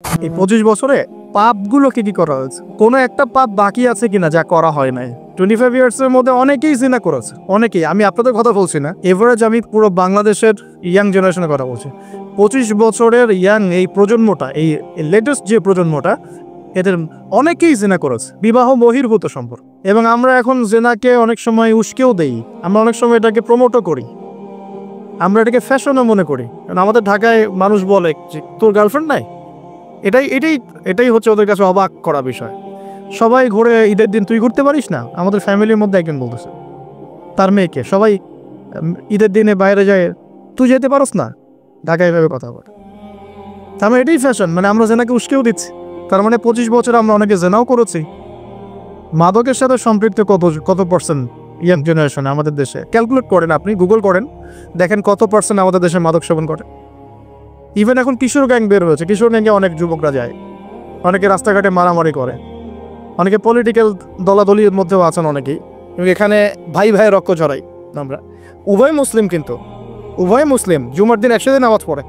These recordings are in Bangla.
এই 25 বছরে পাপগুলো কি করা হয়েছে? কোনো একটা পাপ বাকি আছে কিনা যা করা হয় নাই? 25 ইয়ার্সের মধ্যে অনেকেই জিনা করেছে, অনেকেই। আমি আপনাদের কথা বলছি না, এভারেজ আমি পুরো বাংলাদেশের ইয়াং জেনারেশনের কথা বলছি। 25 বছরের ইয়াং এই প্রজন্মটা, এই লেটেস্ট যে প্রজন্মটা, এদের অনেকেই জিনা করেছে, বিবাহ বহির্ভূত সম্পর্ক। এবং আমরা এখন জেনাকে অনেক সময় উস্কেও দেই, আমরা অনেক সময় এটাকে প্রমোটও করি, আমরা এটাকে ফ্যাশনও মনে করি। কারণ আমাদের ঢাকায় মানুষ বলে যে তোর গার্লফ্রেন্ড নাই, এটাই হচ্ছে ওদের কাছে অবাক করা বিষয়। সবাই ঘুরে, ঈদের দিন তুই ঘুরতে পারিস না? আমাদের ফ্যামিলির মধ্যে একজন বলতেছে তার মেয়েকে, সবাই ঈদের দিনে বাইরে যায়, তুই যেতে পারস না? ঢাকায় এভাবে কথা বলে। তার মানে এটাই ফ্যাশন, মানে আমরা জেনাকে উস্কেও দিচ্ছি। তার মানে 25 বছর আমরা অনেকে জেনাও করেছি। মাদকের সাথে সম্পৃক্ত কত পার্সেন্ট ইয়াং জেনারেশন আমাদের দেশে? ক্যালকুলেট করেন, আপনি গুগল করেন, দেখেন কত পার্সেন্ট আমাদের দেশে মাদক সেবন করে। ইভেন এখন কিশোর গ্যাং বের হয়েছে, কিশোর গ্যাংয়ে অনেক যুবকরা যায়, অনেকে রাস্তাঘাটে মারামারি করে, অনেকে পলিটিক্যাল দলাদলির মধ্যেও আছেন অনেকেই। এবং এখানে ভাই ভাই রক্ত ঝরাই আমরা। উভয় মুসলিম, কিন্তু উভয় মুসলিম, জুমার দিন একসাথে নামাজ পড়ে।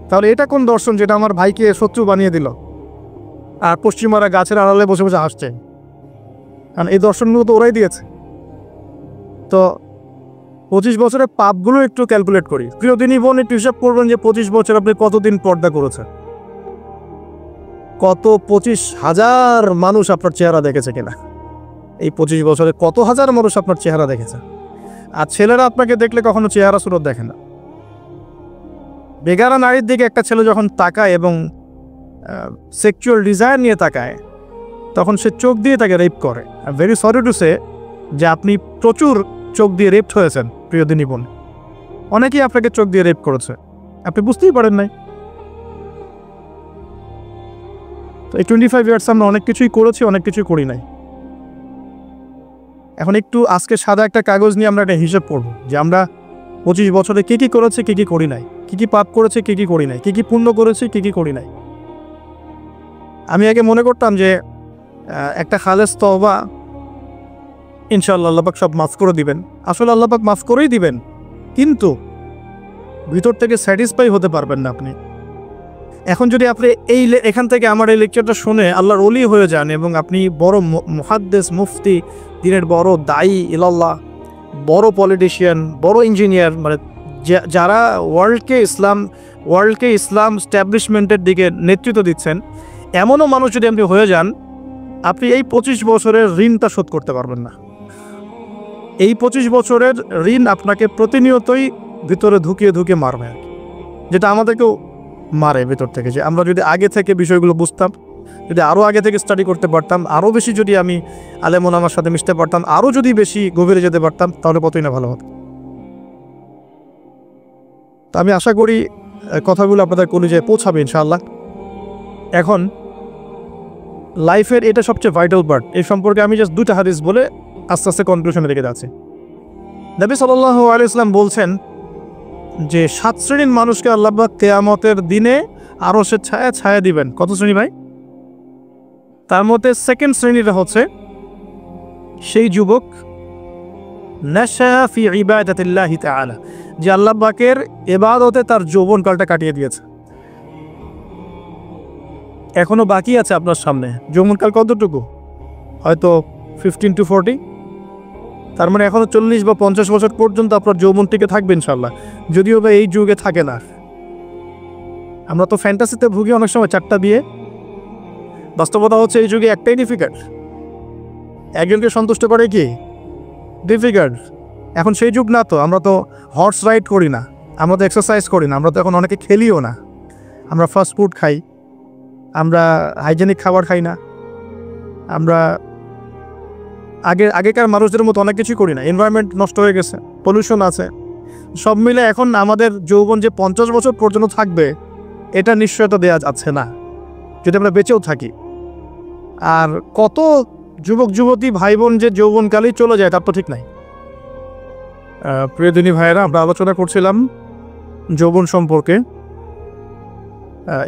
তাহলে এটা কোন দর্শন যেটা আমার ভাইকে শত্রু বানিয়ে দিল, আর পশ্চিমারা গাছের আড়ালে বসে বসে হাসছে? কারণ এই দর্শনগুলো তো ওরাই দিয়েছে। তো 25 বছরের পাপগুলো একটু ক্যালকুলেট করি। প্রিয় দিনী বোন, একটু হিসাব করবেন যে 25 বছর আপনি কতদিন পর্দা করেছেন, কত 25,000 মানুষ আপনার চেহারা দেখেছে কিনা? এই 25 বছরে কত হাজার মানুষ আপনার চেহারা দেখেছে? আর ছেলেরা আপনাকে দেখলে কখনো চেহারা সুরত দেখে না। বেগারা নারীর দিকে একটা ছেলে যখন তাকায় এবং সেক্সুয়াল ডিজায়ার নিয়ে তাকায়, তখন সে চোখ দিয়ে তাকে রেপ করে। I am very sorry to say যে আপনি প্রচুর চোখ দিয়ে রেপ হয়েছেন প্রিয় দিনী বোন। অনেকেই আপনাকে চোখ দিয়ে রেপ করেছে, আপনি বুঝতেই পারেন নাই। তো এই 25 ইয়ার্স আমরা অনেক কিছুই করেছি, অনেক কিছুই করি নাই। এখন একটু আজকে সাদা একটা কাগজ নিয়ে আমরা একটা হিসাব করব যে আমরা 25 বছরে কি করেছি, কি করি নাই, কি পাপ করেছি, কি করি নাই, কি পুণ্য করেছি, কি করি নাই। আমি আগে মনে করতাম যে একটা খালেস তওবা, ইনশাআল্লাহ আল্লাহ পাক সব মাফ করে দিবেন। আসলে আল্লাহ পাক মাফ করেই দিবেন, কিন্তু ভিতর থেকে স্যাটিসফাই হতে পারবেন না আপনি। এখন যদি আপনি এখান থেকে আমার এই লেকচারটা শুনে আল্লাহর ওলি হয়ে যান এবং আপনি বড় মুহাদ্দিস, মুফতি, দিনের বড় দায়ী ইলাল্লাহ, বড় পলিটিশিয়ান, বড় ইঞ্জিনিয়ার, মানে যারা ওয়ার্ল্ডকে ইসলাম স্ট্যাবলিশমেন্টের দিকে নেতৃত্ব দিচ্ছেন, এমনও মানুষ যদি আপনি হয়ে যান, আপনি এই 25 বছরের ঋণটা শোধ করতে পারবেন না। এই 25 বছরের ঋণ আপনাকে প্রতিনিয়তই ভিতরে ঢুকিয়ে মারবে, যেটা আমাদেরকেও মারে ভিতর থেকে। যে আমরা যদি আগে থেকে বিষয়গুলো বুঝতাম, যদি আরও আগে থেকে স্টাডি করতে পারতাম, আরও বেশি যদি আমি আলেম ওলামার সাথে মিশতে পারতাম, আরও যদি বেশি গভীরে যেতে পারতাম, তাহলে কতই না ভালো হতো। তো আমি আশা করি কথাগুলো আপনাদের কলিজায় পৌঁছাবে ইনশাআল্লাহ। এখন লাইফের এটা সবচেয়ে ভাইটাল পার্ট। এই সম্পর্কে আমি জাস্ট 2টা হাদিস বলে আস্তে আস্তে কনক্লুশনে রেখে যাচ্ছি। নবী সাল্লাল্লাহু আলাইহি ওয়াসাল্লাম বলছেন যে 7 শ্রেণীর মানুষকে আল্লাহ পাক কিয়ামতের দিনে আরশের ছায়া দিবেন। কত শ্রেণী ভাই? তার মধ্যে সেকেন্ড শ্রেণীটা হচ্ছে সেই যুবক নাশা ফি ইবাদাতিল্লাহি তাআলা, যে আল্লাহ পাকের ইবাদতে তার যৌবনকালটা কাটিয়ে দিয়েছে। এখনো বাকি আছে আপনার সামনে। যৌবনকাল কতটুকু? হয়তো 15 to 40। তার মানে এখনো 40 বা 50 বছর পর্যন্ত আপনার যৌবন টিকে থাকবে ইনশাআল্লাহ। যদিও বা এই যুগে থাকে না। আমরা তো ফ্যান্টাসিতে ভুগি অনেক সময়, 4টা বিয়ে। বাস্তবতা হচ্ছে এই যুগে একটাই ডিফিকাল্ট। একজনকে সন্তুষ্ট করে কি ডিফিকাল্ট। এখন সেই যুগ না তো, আমরা তো হর্স রাইড করি না, আমরা তো এক্সারসাইজ করি না, আমরা তো এখন অনেকে খেলিও না, আমরা ফাস্ট ফুড খাই, আমরা হাইজেনিক খাবার খাই না, আমরা আগেকার মানুষদের মতো অনেক কিছুই করি না। এনভায়রনমেন্ট নষ্ট হয়ে গেছে, পলিউশন আছে, সব মিলে এখন আমাদের যৌবন যে 50 বছর পর্যন্ত থাকবে, এটা নিশ্চয়তা দেওয়া যাচ্ছে না যদি আমরা বেঁচেও থাকি। আর কত যুবক যুবতী ভাই বোন যে যৌবনকালেই চলে যায় তার তো ঠিক নাই। প্রিয় দিনী ভাইয়েরা, আমরা আলোচনা করছিলাম যৌবন সম্পর্কে।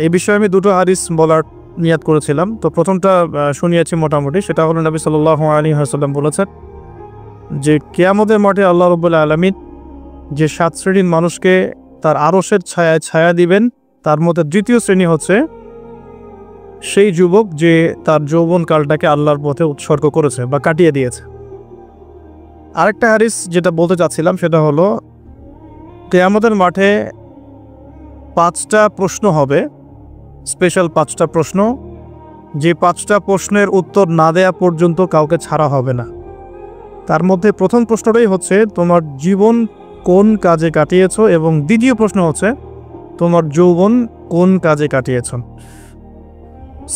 এই বিষয়ে আমি 2টো হাদিস বলার নিয়াত করেছিলাম। তো প্রথমটা শুনিয়েছি মোটামুটি, সেটা হলো নবী সাল্লাল্লাহু আলাইহি ওয়াসাল্লাম বলেছেন যে কিয়ামতের মাঠে আল্লাহ রাব্বুল আলামিন যে 7 শ্রেণীর মানুষকে তার আরশের ছায়া দিবেন, তার মধ্যে দ্বিতীয় শ্রেণী হচ্ছে সেই যুবক যে তার যৌবনকালটাকে আল্লাহর পথে উৎসর্গ করেছে বা কাটিয়ে দিয়েছে। আরেকটা হাদিস যেটা বলতে চাচ্ছিলাম সেটা হলো, কিয়ামতের মাঠে 5টা প্রশ্ন হবে, স্পেশাল 5টা প্রশ্ন, যে 5টা প্রশ্নের উত্তর না দেয়া পর্যন্ত কাউকে ছাড়া হবে না। তার মধ্যে প্রথম প্রশ্নটাই হচ্ছে তোমার জীবন কোন কাজে কাটিয়েছ, এবং দ্বিতীয় প্রশ্ন হচ্ছে তোমার যৌবন কোন কাজে কাটিয়েছ।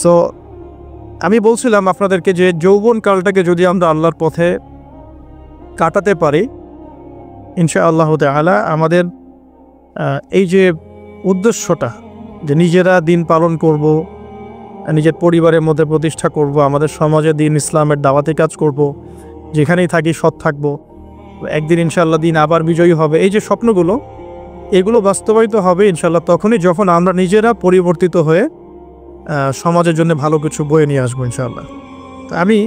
সো আমি বলছিলাম আপনাদেরকে যে যৌবনকালটাকে যদি আমরা আল্লাহর পথে কাটাতে পারি, ইনশাআল্লাহ তাআলা আমাদের এই যে উদ্দেশ্যটা, যে নিজেরা দিন পালন করব, নিজের পরিবারের মধ্যে প্রতিষ্ঠা করব, আমাদের সমাজে দিন ইসলামের দাওয়াতি কাজ করব, যেখানেই থাকি সৎ থাকব, একদিন ইনশাআল্লাহ দিন আবার বিজয়ী হবে, এই যে স্বপ্নগুলো, এগুলো বাস্তবায়িত হবে ইনশাআল্লাহ তখনই যখন আমরা নিজেরা পরিবর্তিত হয়ে সমাজের জন্য ভালো কিছু বয়ে নিয়ে আসবো ইনশাআল্লাহ। তো আমি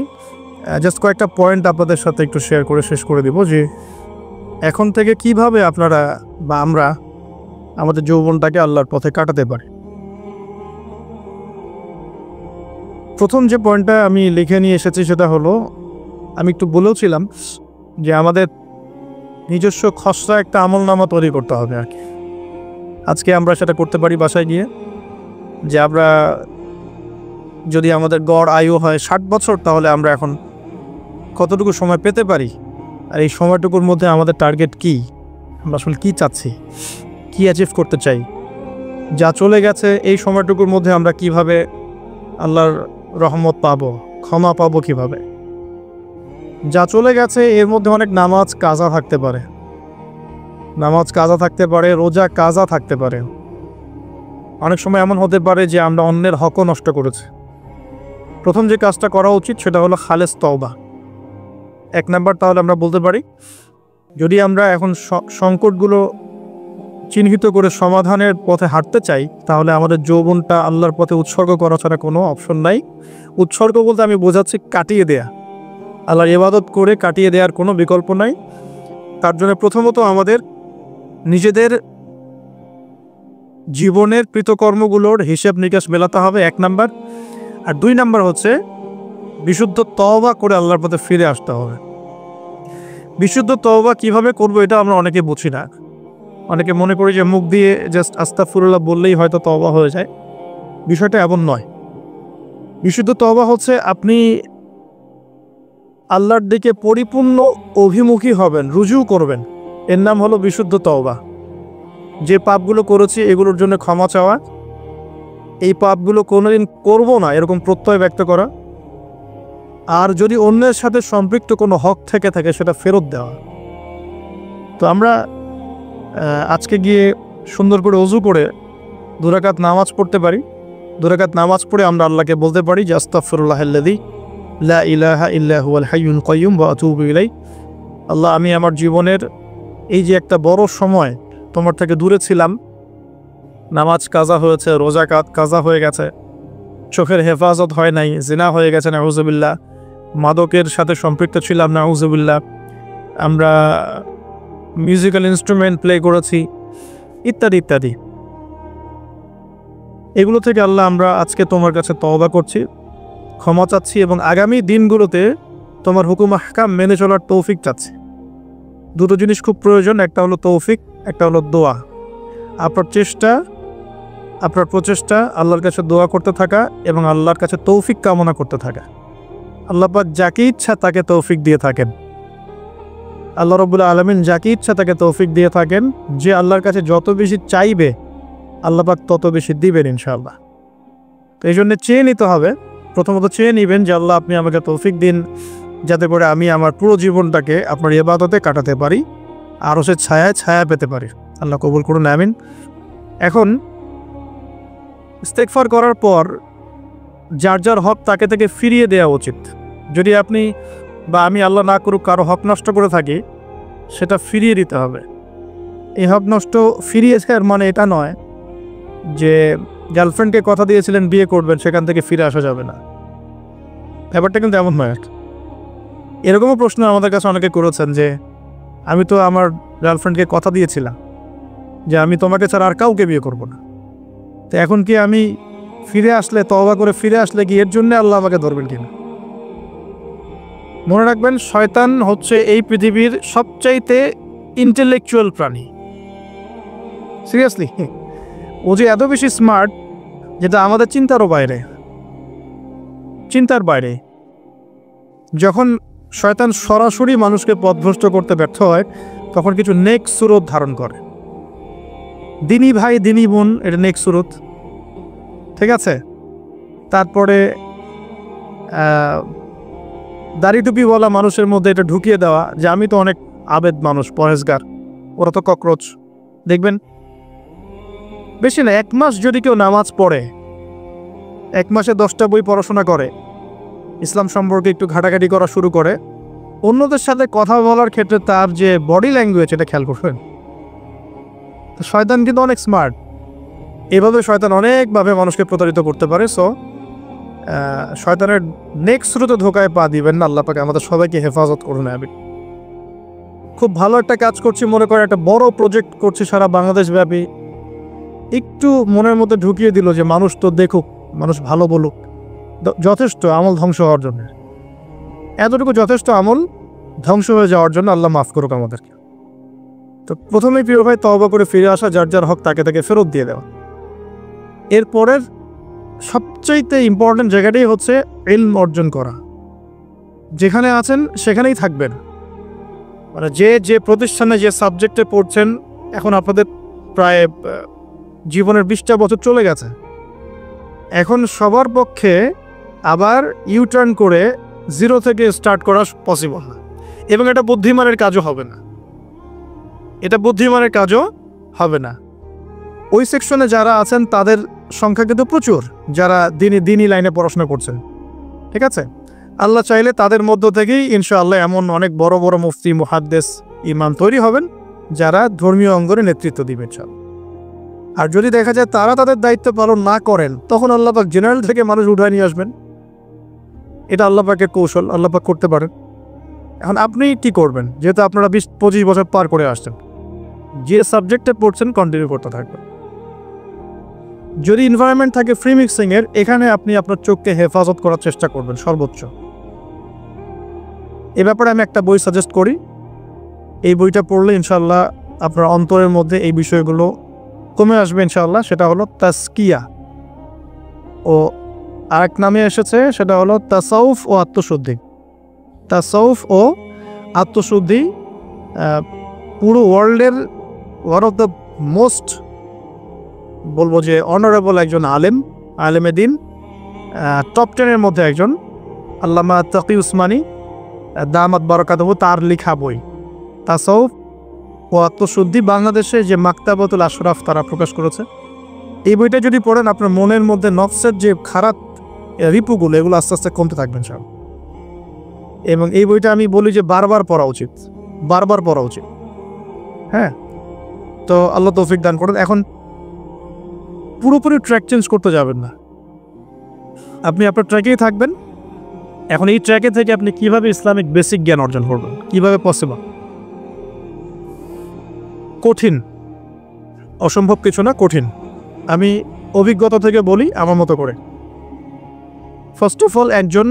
জাস্ট কয়েকটা পয়েন্ট আপনাদের সাথে একটু শেয়ার করে শেষ করে দিব, যে এখন থেকে কিভাবে আপনারা বা আমরা আমাদের যৌবনটাকে আল্লাহর পথে কাটাতে পারি। প্রথম যে পয়েন্টটা আমি লিখে নিয়ে এসেছি সেটা হলো, আমি একটু বলেওছিলাম যে আমাদের নিজস্ব খসড়া একটা আমলনামা তৈরি করতে হবে আর কি। আজকে আমরা সেটা করতে পারি বাসায় গিয়ে, যে আমরা যদি আমাদের গড় আয়ু হয় 60 বছর, তাহলে আমরা এখন কতটুকু সময় পেতে পারি, আর এই সময়টুকুর মধ্যে আমাদের টার্গেট কি, আমরা আসলে কী চাচ্ছি, কী অ্যাচিভ করতে চাই, যা চলে গেছে এই সময়টুকুর মধ্যে আমরা কিভাবে আল্লাহর রহমত পাবো, ক্ষমা পাবো কিভাবে। যা চলে গেছে এর মধ্যে অনেক নামাজ কাজা থাকতে পারে, রোজা কাজা থাকতে পারে। অনেক সময় এমন হতে পারে যে আমরা অন্যের হকও নষ্ট করেছি। প্রথম যে কাজটা করা উচিত সেটা হলো খালেস তওবা। 1 নাম্বার তাহলে আমরা বলতে পারি, যদি আমরা এখন সংকটগুলো চিহ্নিত করে সমাধানের পথে হাঁটতে চাই, তাহলে আমাদের যৌবনটা আল্লাহর পথে উৎসর্গ করা ছাড়া কোনো অপশন নাই। উৎসর্গ বলতে আমি বোঝাচ্ছি কাটিয়ে দেয়া, আল্লাহর ইবাদত করে কাটিয়ে দেওয়ার কোনো বিকল্প নাই। তার জন্য প্রথমত আমাদের নিজেদের জীবনের কৃতকর্মগুলোর হিসেব নিকাশ মেলাতে হবে, 1 নাম্বার। আর 2 নাম্বার হচ্ছে বিশুদ্ধ তওবা করে আল্লাহর পথে ফিরে আসতে হবে। বিশুদ্ধ তওবা কিভাবে করবো এটা আমরা অনেকে বুঝি না। অনেকে মনে করি যে মুখ দিয়ে জাস্ট আস্তাগফিরুল্লাহ বললেই হয়তো তওবা হয়ে যায়। বিষয়টা এমন নয়। বিশুদ্ধ তওবা হচ্ছে আপনি আল্লাহর দিকে পরিপূর্ণ অভিমুখী হবেন, রুজু করবেন, এর নাম হলো বিশুদ্ধ তওবা। যে পাপগুলো করেছি এগুলোর জন্য ক্ষমা চাওয়া, এই পাপগুলো কোনোদিন করব না এরকম প্রত্যয় ব্যক্ত করা, আর যদি অন্যের সাথে সম্পৃক্ত কোনো হক থেকে থাকে সেটা ফেরত দেওয়া। তো আমরা আজকে গিয়ে সুন্দর করে ওযু করে 2 রাকাত নামাজ পড়তে পারি। 2 রাকাত নামাজ পড়ে আমরা আল্লাহকে বলতে পারি যে আস্তাগফিরুল্লাহাল্লাযী লা ইলাহা ইল্লা হুয়াল হাইয়ুল কাইয়্যুম ওয়া আতুবু ইলাইহি। আল্লাহ, আমি আমার জীবনের এই যে একটা বড় সময় তোমার থেকে দূরে ছিলাম, নামাজ কাজা হয়েছে, রোজা কাজা হয়ে গেছে, চোখের হেফাজত হয় নাই, জিনা হয়ে গেছে নাউযুবিল্লাহ, মাদকের সাথে সম্পৃক্ত ছিলাম নাউযুবিল্লাহ, আমরা মিউজিক্যাল ইনস্ট্রুমেন্ট প্লে করেছি, ইত্যাদি ইত্যাদি। এগুলো থেকে আল্লাহ আমরা আজকে তোমার কাছে তওবা করছি, ক্ষমা চাচ্ছি, এবং আগামী দিনগুলোতে তোমার হুকুম আহকাম মেনে চলার তৌফিক চাচ্ছি। 2টো জিনিস খুব প্রয়োজন, একটা হলো তৌফিক, একটা হলো দোয়া। আপনার প্রচেষ্টা আল্লাহর কাছে দোয়া করতে থাকা এবং আল্লাহর কাছে তৌফিক কামনা করতে থাকা। আল্লাহ পাক যাকে ইচ্ছা তাকে তৌফিক দিয়ে থাকেন। আল্লাহ রাব্বুল আলামিন যাকে ইচ্ছা তাকে তৌফিক দিয়ে থাকেন। যে আল্লাহর কাছে যত বেশি চাইবে আল্লাহ পাক তত বেশি দিবেন ইনশাআল্লাহ। তো এই জন্য চেয়ে নিতে হবে, প্রথমত চেয়ে নেবেন যে আল্লাহ আপনি আমাকে তৌফিক দিন, যাতে করে আমি আমার পুরো জীবনটাকে আপনার ইবাদতে কাটাতে পারি, আরও সে ছায়া পেতে পারি। আল্লাহ কবুল করুন, আমিন। এখন ইস্তেগফার করার পর যার যার হক তাকে থেকে ফিরিয়ে দেওয়া উচিত। যদি আপনি বা আমি, আল্লাহ না করুক, কারো হক নষ্ট করে থাকি, সেটা ফিরিয়ে দিতে হবে। এই হক নষ্ট ফিরিয়ে দেওয়ার মানে এটা নয় যে গার্লফ্রেন্ডকে কথা দিয়েছিলেন বিয়ে করবেন, সেখান থেকে ফিরে আসা যাবে না। ব্যাপারটা কিন্তু এমন নয়। এরকমও প্রশ্ন আমাদের কাছে অনেকে করেছেন যে আমি তো আমার গার্লফ্রেন্ডকে কথা দিয়েছিলাম যে আমি তোমাকে ছাড়া আর কাউকে বিয়ে করব না, তো এখন কি আমি ফিরে আসলে, তওবা করে ফিরে আসলে কি এর জন্য আল্লাহ আমাকে ধরবেন কিনা? মনে রাখবেন, শয়তান হচ্ছে এই পৃথিবীর সবচাইতে ইন্টেলেকচুয়াল প্রাণী। সিরিয়াসলি, ও যে এত বেশি স্মার্ট যেটা আমাদের চিন্তারও বাইরে, চিন্তার বাইরে। যখন শয়তান সরাসরি মানুষকে পথভ্রষ্ট করতে ব্যর্থ হয়, তখন কিছু নেক্সট সুরত ধারণ করে। দিনী ভাই দিনী বোন, এটা নেক্সট সুরত, ঠিক আছে। তারপরে দাড়ি টুপিওয়ালা মানুষের মধ্যে এটা ঢুকিয়ে দেওয়া যে আমি তো অনেক আবেদ মানুষ, পরেজগার, ওরা তো ককরোচ। দেখবেন বেশি না, 1 মাস যদি কেউ নামাজ পড়ে, 1 মাসে 10টা বই পড়াশোনা করে, ইসলাম সম্পর্কে একটু ঘাটাঘাটি করা শুরু করে, অন্যদের সাথে কথা বলার ক্ষেত্রে তার যে বডি ল্যাঙ্গুয়েজ, এটা খেয়াল করবেন। তো শয়তান কিন্তু অনেক স্মার্ট, এভাবে শয়তান অনেকভাবে মানুষকে প্রতারিত করতে পারে। সো শয়তানের নেক্সট স্রোতে ধোকায় পা দিবেন না। আল্লাহ পাক আমাদের সবাইকে হেফাজত করুন। আমি খুব ভালো একটা কাজ করছি মনে করে, একটা বড় প্রজেক্ট করছি সারা বাংলাদেশ ব্যাপী, একটু মনের মধ্যে ঢুকিয়ে দিল যে মানুষ তো দেখুক, মানুষ ভালো বলুক, যথেষ্ট আমল ধ্বংস হওয়ার জন্য। এতটুকু যথেষ্ট আমল ধ্বংস হয়ে যাওয়ার জন্য। আল্লাহ মাফ করুক আমাদেরকে। তো প্রথমেই প্রিয় ভাই, তওবা করে ফিরে আসা, যার যার হক তাকে তাকে ফেরত দিয়ে দেওয়া। এরপরের সবচাইতে ইম্পর্টেন্ট জায়গাটাই হচ্ছে ইলম অর্জন করা। যেখানে আছেন সেখানেই থাকবেন, মানে যে যে প্রতিষ্ঠানে যে সাবজেক্টে পড়ছেন, এখন আপনাদের প্রায় জীবনের 20টা বছর চলে গেছে। এখন সবার পক্ষে আবার ইউটার্ন করে জিরো থেকে স্টার্ট করা পসিবল না, এবং এটা বুদ্ধিমানের কাজও হবে না। এটা বুদ্ধিমানের কাজও হবে না। ওই সেকশনে যারা আছেন তাদের সংখ্যা কিন্তু প্রচুর, যারা দিনই লাইনে পড়াশোনা করছেন, ঠিক আছে। আল্লাহ চাইলে তাদের মধ্য থেকেই ইনশাআল্লাহ এমন অনেক বড় বড় মুফতি, মুহাদ্দিস, ইমাম তৈরি হবেন, যারা ধর্মীয় অঙ্গনে নেতৃত্ব দিবেন সব। আর যদি দেখা যায় তারা তাদের দায়িত্ব পালন না করেন, তখন আল্লাহ পাক জেনারেল থেকে মানুষ উঠায় নিয়ে আসবেন। এটা আল্লাহ পাকের কৌশল, আল্লাহ পাক করতে পারেন। এখন আপনি কি করবেন? যেহেতু আপনারা 20-25 বছর পার করে আসছেন, যে সাবজেক্টে পড়ছেন কন্টিনিউ করতে থাকবেন। যদি এনভায়রনমেন্ট থাকে ফ্রি মিক্সিংয়ের, এখানে আপনি আপনার চোখকে হেফাজত করার চেষ্টা করবেন সর্বোচ্চ। এ ব্যাপারে আমি একটা বই সাজেস্ট করি। এই বইটা পড়লে ইনশাআল্লাহ আপনার অন্তরের মধ্যে এই বিষয়গুলো কমে আসবে ইনশাআল্লাহ। সেটা হলো তাসকিয়া, ও আরেক নামে এসেছে, সেটা হলো তাসাউফ ও আত্মশুদ্ধি। তাসাউফ ও আত্মশুদ্ধি পুরো ওয়ার্ল্ডের ওয়ান অফ দ্য মোস্ট, বলবো যে অনারেবল একজন আলেমে দিন, টপ 10-এর মধ্যে একজন, আল্লামা তাকি উসমানী দামাত বারাকাতুহু, তার লেখা বই তাসাউফ ও আত্মশুদ্ধি। বাংলাদেশে যে মাকতাবাতুল আশরাফ তারা প্রকাশ করেছে। এই বইটা যদি পড়েন, আপনার মনের মধ্যে নফসের যে খারাপ রিপুগুলো, এগুলো আস্তে আস্তে কমতে থাকবেন সব। এবং এই বইটা আমি বলি যে বারবার পড়া উচিত, বারবার পড়া উচিত। হ্যাঁ, তো আল্লাহ তৌফিক দান করেন। এখন পুরোপুরি ট্র্যাক চেঞ্জ করতে যাবেন না, আপনি আপনার ট্র্যাকেই থাকবেন। এখন এই ট্র্যাকে থেকে আপনি কিভাবে ইসলামিক বেসিক জ্ঞান অর্জন করবেন, কিভাবে পসিবল? কঠিন, অসম্ভব কিছু না, কঠিন। আমি অভিজ্ঞতা থেকে বলি আমার মতো করে। ফার্স্ট অফ অল, একজন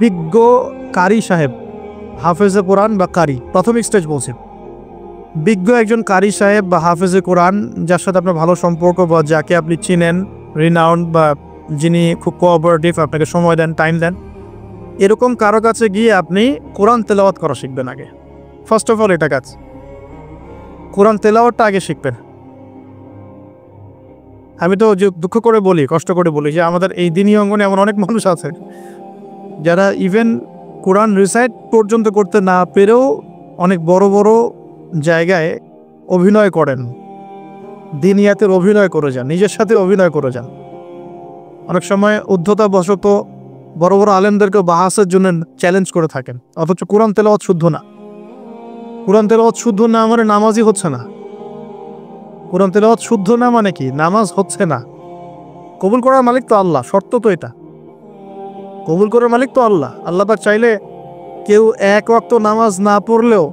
বিজ্ঞ কারি সাহেব, হাফেজে কোরআন বা কারি, প্রাথমিক স্টেজ বলছি, বিজ্ঞ একজন কারি সাহেব বা হাফেজে কোরআন, যার সাথে আপনার ভালো সম্পর্ক বা যাকে আপনি চিনেন, রিনাউন্ড, বা যিনি খুব কোঅপারেটিভ, আপনাকে সময় দেন, টাইম দেন, এরকম কারো কাছে গিয়ে আপনি কোরআন তেলাওয়াত করা শিখবেন আগে। ফার্স্ট অফ অল এটা কাজ, কোরআন তেলাওয়াতটা আগে শিখবেন। আমি তো দুঃখ করে বলি, কষ্ট করে বলি যে আমাদের এই দিনী অঙ্গনে এমন অনেক মানুষ আছে যারা ইভেন কোরআন রিসাইট পর্যন্ত করতে না পেরেও অনেক বড় বড় জায়গায় অভিনয় করেন, দিনিয়াতের অভিনয় করে যান, নিজের সাথে অভিনয় করে যান। অনেক সময় উদ্ধতাবশত বড় বড় আলেমদেরকে বাহাসের জন্য চ্যালেঞ্জ করে থাকেন, অথচ কোরআন তেলাওয়াত শুদ্ধ না। কোরআন তেলাওয়াত শুদ্ধ না মানে নামাজই হচ্ছে না। কোরআন তেলাওয়াত শুদ্ধ না মানে কি? নামাজ হচ্ছে না। কবুল করার মালিক তো আল্লাহ, শর্ত তো এটা। কবুল করার মালিক তো আল্লাহ। আল্লাহ পাক চাইলে কেউ এক ওয়াক্ত নামাজ না পড়লেও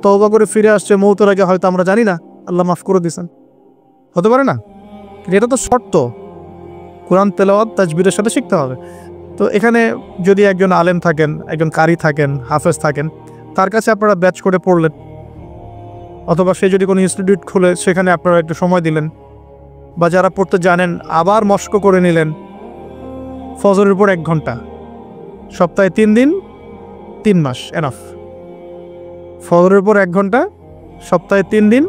তওবা করে ফিরে আসছে মৌতের আগে, হয়তো আমরা জানি না, আল্লাহ মাফ করে দিয়েছেন, হতে পারে না? এটা তো শর্ত, কোরআন তেলাওয়াত তাজবিরের সাথে শিখতে হবে। তো এখানে যদি একজন আলেম থাকেন, একজন কারি থাকেন, হাফেজ থাকেন, তার কাছে আপনারা ব্যাচ করে পড়লেন, অথবা সে যদি কোনো ইনস্টিটিউট খুলে সেখানে আপনারা একটু সময় দিলেন, বা যারা পড়তে জানেন আবার মস্ক করে নিলেন। ফজরের উপর 1 ঘন্টা, সপ্তাহে 3 দিন, 3 মাস এনাফ। ফজরের উপর 1 ঘন্টা, সপ্তাহে 3 দিন,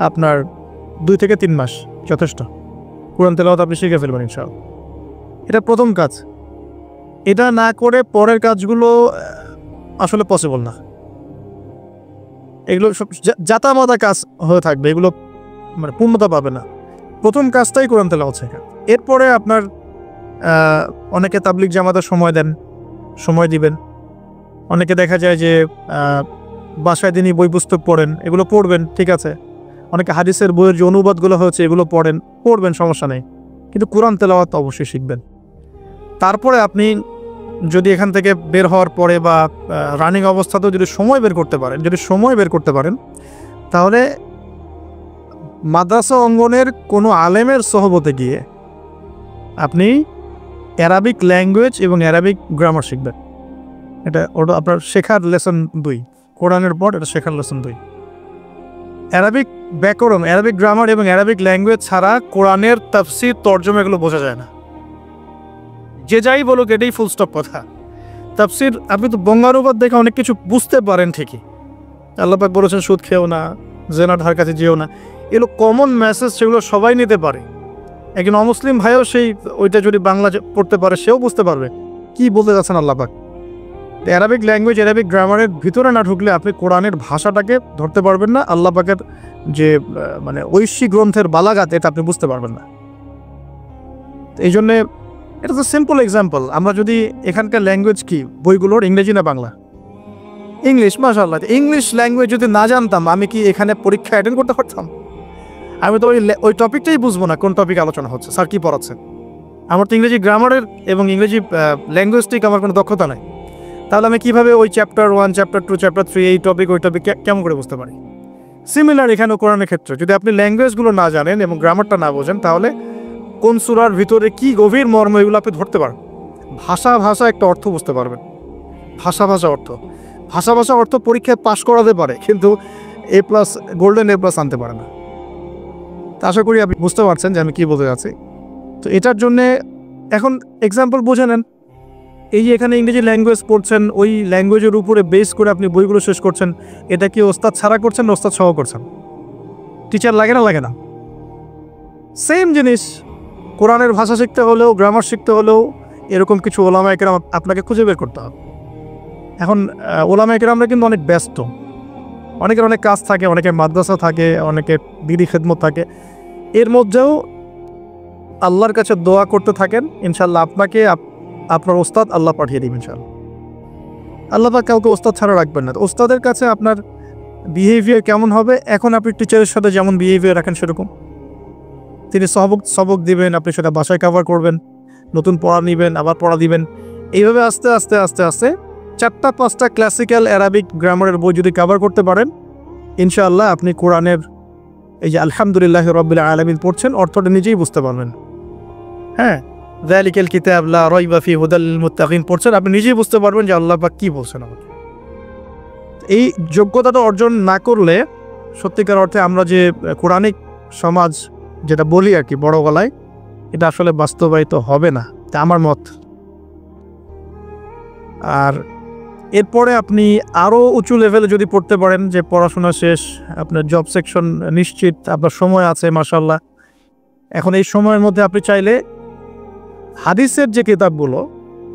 আপনার 2 থেকে 3 মাস যথেষ্ট। কোরআন তেলাওয়াত আপনি শিখে ফেলবেন ইনশাআল্লাহ। এটা প্রথম কাজ। এটা না করে পরের কাজগুলো আসলে পসিবল না। এগুলো সব জাতামাতা কাজ হয়ে থাকবে, এগুলো মানে পূর্ণতা পাবে না। প্রথম কাজটাই কোরআন তেলাওয়াত শেখা। এরপরে আপনার অনেকে তাবলিগ জামাতের সময় দেন, সময় দিবেন। অনেকে দেখা যায় যে বাসায় দিনই বই পুস্তক পড়েন, এগুলো পড়বেন, ঠিক আছে। অনেকে হাদিসের বইয়ের যে অনুবাদগুলো হয়েছে এগুলো পড়বেন, সমস্যা নেই। কিন্তু কোরআন তেলাওয়াত অবশ্যই শিখবেন। তারপরে আপনি যদি এখান থেকে বের হওয়ার পরে বা রানিং অবস্থাতেও যদি সময় বের করতে পারেন, তাহলে মাদ্রাসা অঙ্গনের কোনো আলেমের সহবতে গিয়ে আপনি অ্যারাবিক ল্যাঙ্গুয়েজ এবং অ্যারাবিক গ্রামার শিখবেন। ওটা আপনার শেখার লেসন 2, কোরআনের পর এটা শেখার লেসন 2। অ্যারাবিক ব্যাকরণ, অ্যারাবিক গ্রামার এবং অ্যারাবিক ল্যাঙ্গুয়েজ ছাড়া কোরআনের তাফসীর, তরজমা এগুলো বোঝা যায় না। যে যাই বলুক, এটাই ফুল স্টপ কথা। তাফসীর আপনি তো বঙ্গানুবাদ দেখে অনেক কিছু বুঝতে পারেন ঠিকই। আল্লাহ পাক বলেছেন সুদ খেও না, জেনার ধার কাছে যেও না, এগুলো কমন মেসেজ, সেগুলো সবাই নিতে পারে। একজন অমুসলিম ভাইও ওইটা যদি বাংলা পড়তে পারে, সেও বুঝতে পারবে কি বলতে যাচ্ছেন আল্লাহ পাক। অ্যারাবিক ল্যাঙ্গুয়েজ, অ্যারাবিক গ্রামারের ভিতরে না ঢুকলে আপনি কোরআনের ভাষাটাকে ধরতে পারবেন না। আল্লাহ পাকের যে মানে ঐশী গ্রন্থের বালাগাত, এটা আপনি বুঝতে পারবেন না। এই জন্যে এটা তো সিম্পল এক্সাম্পল। আমরা যদি এখানকার ল্যাঙ্গুয়েজ কি বইগুলোর, ইংরেজি না বাংলা? ইংলিশ। মাশাআল্লাহ, ইংলিশ ল্যাঙ্গুয়েজ যদি না জানতাম, আমি কি এখানে পরীক্ষা অ্যাটেন্ড করতে পারতাম? আমি তো ওই টপিকটাই বুঝবো না, কোন টপিক আলোচনা হচ্ছে, স্যার কি পড়াচ্ছেন। আমার তো ইংরেজি গ্রামারের এবং ইংরেজি ল্যাঙ্গুয়েজটিক আমার কোনো দক্ষতা নাই। তাহলে আমি কীভাবে ওই চ্যাপ্টার 1, চ্যাপ্টার 2, চ্যাপ্টার 3, এই টপিক ওই টপিক কেমন করে বুঝতে পারি? সিমিলার এখানেও কোরআনের ক্ষেত্রে যদি আপনি ল্যাঙ্গুয়েজগুলো না জানেন এবং গ্রামারটা না বোঝেন, তাহলে কোন সূরার ভিতরে কি গভীর মর্ম, এগুলো আপনি ধরতে পারেন। ভাষা একটা অর্থ বুঝতে পারবেন। ভাষা অর্থ পরীক্ষায় পাশ করাতে পারে, কিন্তু A+, গোল্ডেন A+ আনতে পারে না। তা আশা করি আপনি বুঝতে পারছেন যে আমি কী বলতে যাচ্ছি। তো এটার জন্যে এখন এক্সাম্পল বুঝে নেন। এই যে এখানে ইংরেজি ল্যাঙ্গুয়েজ পড়ছেন, ওই ল্যাঙ্গুয়েজের উপরে বেস করে আপনি বইগুলো শেষ করছেন। এটা কি ওস্তাদ ছাড়া করছেন না ওস্তাদ সহ করছেন? টিচার লাগে না? সেম জিনিস। কোরআনের ভাষা শিখতে হলেও, গ্রামার শিখতে হলেও এরকম কিছু ওলামায়ে কেরাম আপনাকে খুঁজে বের করতে হবে। এখন ওলামায়ে কেরামরা কিন্তু অনেক ব্যস্ত, অনেকের অনেক কাজ থাকে, অনেকের মাদ্রাসা থাকে, অনেকের দিনী খেদমত থাকে। এর মধ্যেও আল্লাহর কাছে দোয়া করতে থাকেন, ইনশাল্লাহ আপনাকে আপনার ওস্তাদ আল্লাহ পাঠিয়ে দিবেন ইনশাল্লাহ। আল্লাহ পাক কাউকে ওস্তাদ ছাড়া রাখবেন না। ওস্তাদের কাছে আপনার বিহেভিয়ার কেমন হবে, এখন আপনি টিচারের সাথে যেমন বিহেভিয়ার রাখেন সেরকম। তিনি সবক দিবেন, আপনি সেটা বাসায় কভার করবেন, নতুন পড়া নেবেন, আবার পড়া দিবেন। এইভাবে আস্তে আস্তে 4-5টা ক্লাসিক্যাল অ্যারাবিক গ্রামারের বই যদি কভার করতে পারেন, ইনশাআল্লাহ আপনি কোরআনের এই যে আলহামদুলিল্লাহি রাব্বিল আলামিন পড়ছেন, অর্থটা নিজেই বুঝতে পারবেন। হ্যাঁ, যালিকাল কিতাব লা রাইবা ফিহি হুদাল লিল মুত্তাকিন পড়ছেন, আপনি নিজেই বুঝতে পারবেন যে আল্লাহ পাক কী বলছেন আমাকে। এই যোগ্যতাটা অর্জন না করলে সত্যিকার অর্থে আমরা যে কোরআনিক সমাজ যেটা বলি আর কি বড় গলায়, এটা আসলে বাস্তবায়িত হবে না, তা আমার মত। আর এরপরে আপনি আরও উঁচু লেভেলে যদি পড়তে পারেন, যে পড়াশোনা শেষ, আপনার জব সেকশন নিশ্চিত, আপনার সময় আছে মাশাআল্লাহ, এখন এই সময়ের মধ্যে আপনি চাইলে হাদিসের যে কিতাবগুলো,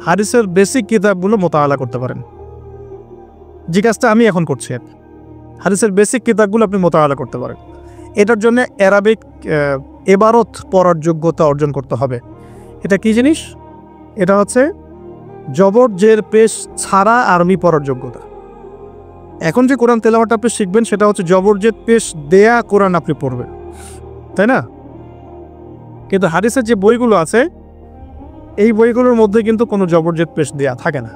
হাদিসের বেসিক কিতাবগুলো মোতালা করতে পারেন। যে কাজটা আমি এখন করছি, হাদিসের বেসিক কিতাবগুলো আপনি মোতালা করতে পারেন। এটার জন্য অ্যারাবিক এবারত পড়ার যোগ্যতা অর্জন করতে হবে। এটা কি জিনিস? এটা হচ্ছে জবর জের পেশ ছাড়া আরবি পড়ার যোগ্যতা। এখন যে কোরআন তেলাওয়াত আপনি শিখবেন, সেটা হচ্ছে জবর জের পেশ দেয়া কোরআন আপনি পড়বেন, তাই না? কিন্তু হাদিসের যে বইগুলো আছে, এই বইগুলোর মধ্যে কিন্তু কোনো জবর জের পেশ দেয়া থাকে না।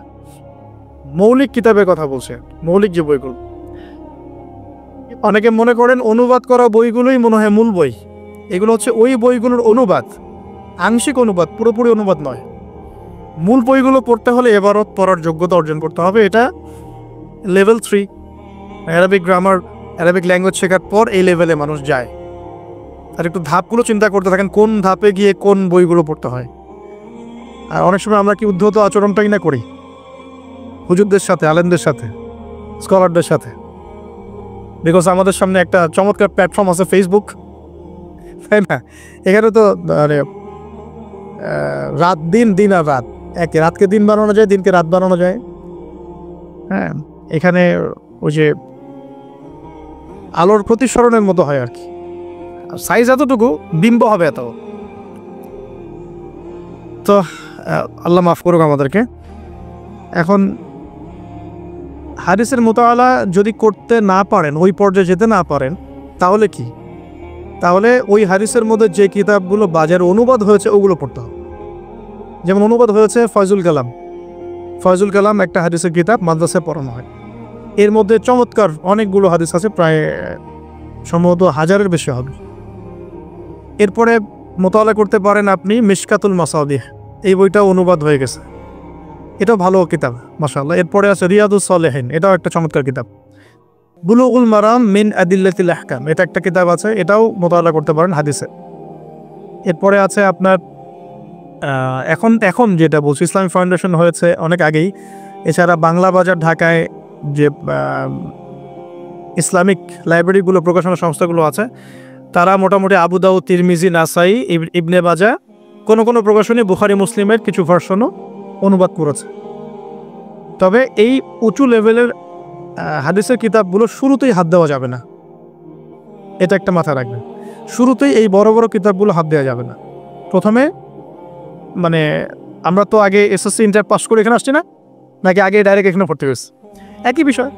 মৌলিক কিতাবের কথা বলছে, মৌলিক যে বইগুলো। অনেকে মনে করেন অনুবাদ করা বইগুলোই মনে হয় মূল বই, এগুলো হচ্ছে ওই বইগুলোর অনুবাদ, আংশিক অনুবাদ, পুরোপুরি অনুবাদ নয়। মূল বইগুলো পড়তে হলে এবারত পড়ার যোগ্যতা অর্জন করতে হবে। এটা level 3 Arabic grammar, Arabic language শেখার পর এই লেভেলে মানুষ যায়। আর একটু ধাপগুলো চিন্তা করতে থাকেন, কোন ধাপে গিয়ে কোন বইগুলো পড়তে হয়। আর অনেক সময় আমরা কি উদ্ধত আচরণটাই না করি হুজুরদের সাথে, আলেমদের সাথে, স্কলারদের সাথে। বিকজ আমাদের সামনে একটা চমৎকার প্ল্যাটফর্ম আছে ফেসবুক, তাই না? এখানে তো মানে রাত দিন, দিন আর রাত, একে রাতকে দিন বানানো যায়, দিনকে রাত বানানো যায়। হ্যাঁ, এখানে ওই যে আলোর প্রতিসরণের মতো হয় আর কি, সাইজ এতটুকু, বিম্ব হবে এত। তো আল্লাহ মাফ করুক আমাদেরকে। এখন হাদিসের মোতালা যদি করতে না পারেন, ওই পর্যায়ে যেতে না পারেন, তাহলে কি? তাহলে ওই হাদিসের মধ্যে যে কিতাবগুলো বাজারে অনুবাদ হয়েছে ওগুলো পড়তে হবে। যেমন অনুবাদ হয়েছে ফয়জুল কালাম। ফয়জুল কালাম একটা হাদিসের কিতাব, মাদ্রাসায় পড়ানো হয়। এর মধ্যে চমৎকার অনেকগুলো হাদিস আছে, প্রায় সম্ভবত 1000-এর বেশি হবে। এরপরে মোতালা করতে পারেন আপনি মিশকাতুল মাসাবিহ, এই বইটাও অনুবাদ হয়ে গেছে, এটাও ভালো কিতাব মাশাআল্লাহ। এরপরে আছে রিয়াদুস সালেহিন, এটাও একটা চমৎকার কিতাব। বুলুগুল মারাম মিন আদিল্লাতিল আহকাম, এটা একটা কিতাব আছে, এটাও মোতালা করতে পারেন হাদিসে। এরপরে আছে আপনার এখন যেটা বলছি, ইসলামিক ফাউন্ডেশন হয়েছে অনেক আগেই। এছাড়া বাংলা বাজার ঢাকায় যে ইসলামিক লাইব্রেরিগুলো, প্রকাশনা সংস্থাগুলো আছে, তারা মোটামুটি আবু দাউদ, তিরমিজি, নাসাই, ইবনে মাজা, কোনো প্রকাশনী বুখারী মুসলিমের কিছু ভার্সনও অনুবাদ করেছে। তবে এই উঁচু লেভেলের হাদিসের কিতাবগুলো শুরুতেই হাত দেওয়া যাবে না, এটা একটা মাথায় রাখবেন। শুরুতেই এই বড় বড় কিতাবগুলো হাত দেওয়া যাবে না। প্রথমে মানে আমরা তো আগে এসএসসি ইন্টার পাস করে এখানে আসছি না, নাকি আগে ডাইরেক্ট এখানে পড়তে গেছি? একই বিষয়।